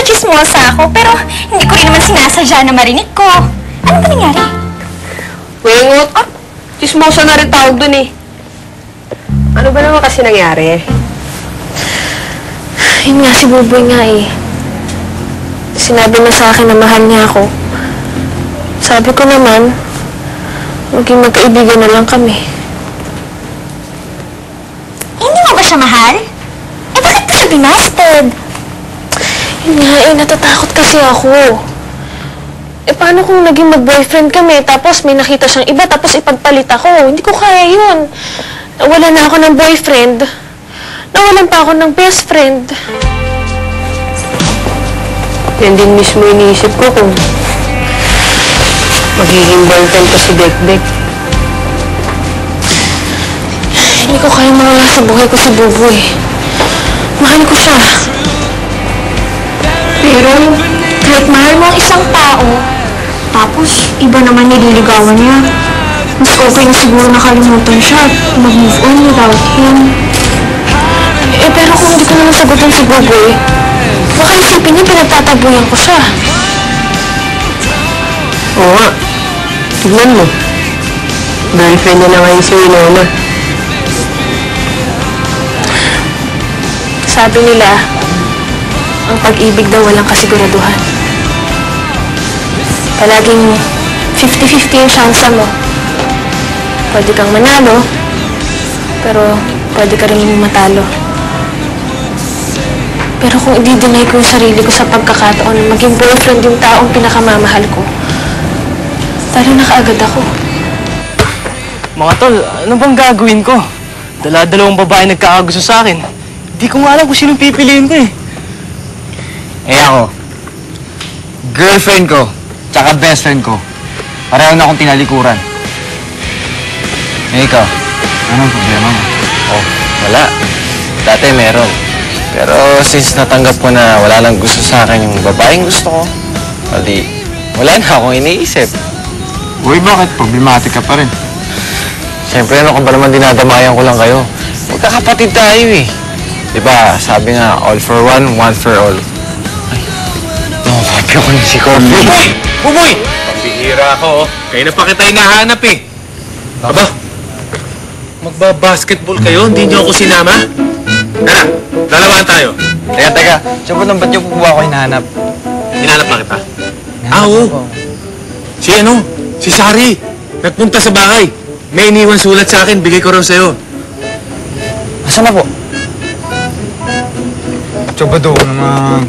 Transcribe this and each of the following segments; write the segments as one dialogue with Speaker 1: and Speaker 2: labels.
Speaker 1: chismosa ako, pero hindi ko rin naman sinasadya na marinig ko. Ano ba nangyari?
Speaker 2: Wengot, chismosa na rin tawag dun eh. Ano ba naman kasi nangyari?
Speaker 3: Yun nga, si Buboy nga eh. Sinabi na sa akin na mahal niya ako. Sabi ko naman, maging magkaibigan na lang kami.
Speaker 1: Hindi mo ba siya mahal? Eh, bakit ka siya binasted?
Speaker 3: Yun nga eh, natatakot kasi ako. Eh, paano kung naging mag-boyfriend kami, tapos may nakita siyang iba, tapos ipagpalit ako? Hindi ko kaya yun. Nawala na ako ng boyfriend. Nawalan pa ako ng best friend.
Speaker 2: Yan din mismo iniisip ko kung magiging boyfriend ko si Dekdek.
Speaker 3: Hindi ko kaya mawala sa buhay ko si Buboy. Mahal ko siya.
Speaker 1: Pero, kahit mahal mo ang isang tao, tapos iba naman nililigawan niya, mas okay na siguro nakalimutan siya at mag-move on without him.
Speaker 3: Eh, pero kung hindi ko naman sagutin si Buboy, baka isipin niya pinagtatabuyan ko siya.
Speaker 2: Oo nga. Tignan mo. Girlfriend niya na ngayon si Winona.
Speaker 3: Sabi nila, ang pag-ibig daw walang kasiguraduhan. Palaging 50-50 yung tsansa mo. Pwede kang manalo, pero pwede ka rin matalo. Pero kung i-deny ko yung sarili ko sa pagkakataon na maging boyfriend yung taong pinakamamahal ko, talo na kaagad ako.
Speaker 4: Mga tol, ano bang gagawin ko? Dala-dalawang babae nagkakagusto sa akin. Hindi ko nga alam kung sinong pipiliin ko eh.
Speaker 5: Eh ako, girlfriend ko, tsaka best friend ko, pareho na akong tinalikuran. Eh ikaw, anong problema mo?
Speaker 4: Oh, wala. Dati meron. Pero since natanggap ko na wala lang gusto sa akin yung babaeng gusto ko, di wala na akong iniisip.
Speaker 5: Uy, bakit? Problematic ka pa rin.
Speaker 4: Siyempre, ano kung ba naman dinadamayan ko lang kayo? Magkakapatid tayo eh. Diba, sabi nga, all for one, one for all. Ay, nakakapyo ko na si Coffee.
Speaker 6: Buboy! Buboy! Pambihira ako, oh. Kaya na pa kita hinahanap eh. Aba, magbabasketball kayo? Hindi niyo ako sinama? Tara, lalawan tayo.
Speaker 5: Teka, siya po ba't niyo po ba ako hinahanap?
Speaker 6: Hinahanap na kita. Oo. Si ano? Si Sari. Nagpunta sa bahay. May iniwan sulat sa akin, bigay ko raw sa'yo.
Speaker 5: Asan na po? Chobado naman.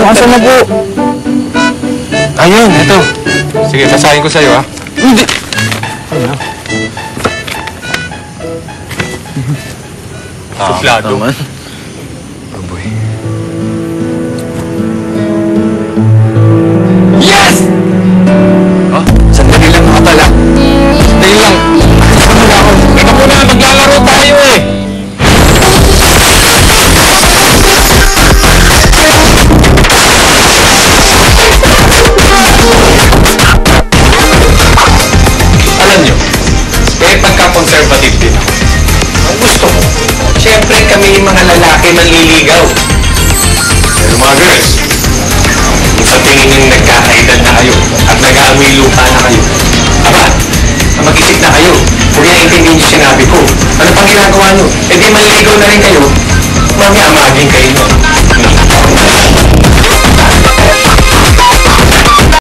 Speaker 5: Asan na po?
Speaker 6: Ayun, ito. Sige, basahin ko sa'yo, ha?
Speaker 5: Hindi.
Speaker 6: Ano? Suplado.
Speaker 5: Baboy.
Speaker 6: Yes!
Speaker 5: Oh, sandali lang mga tala. Sandali lang. Alis mo na ako.
Speaker 6: Ikaw muna, maglalaro tayo eh. Alam nyo, eh pagka-conservative din ako. Ang gusto ko, siyempre kami mga lalaki manliligaw. Pero mga girls, kung sa tingin nyo nagkakaedad na kayo at nag-aamoy lupa na kayo, aba, mag-isip na kayo. Kung naiintindihin nyo sinabi ko, ano pang ginagawa nyo? E di manligaw na rin kayo, mamaya amagin kayo nyo.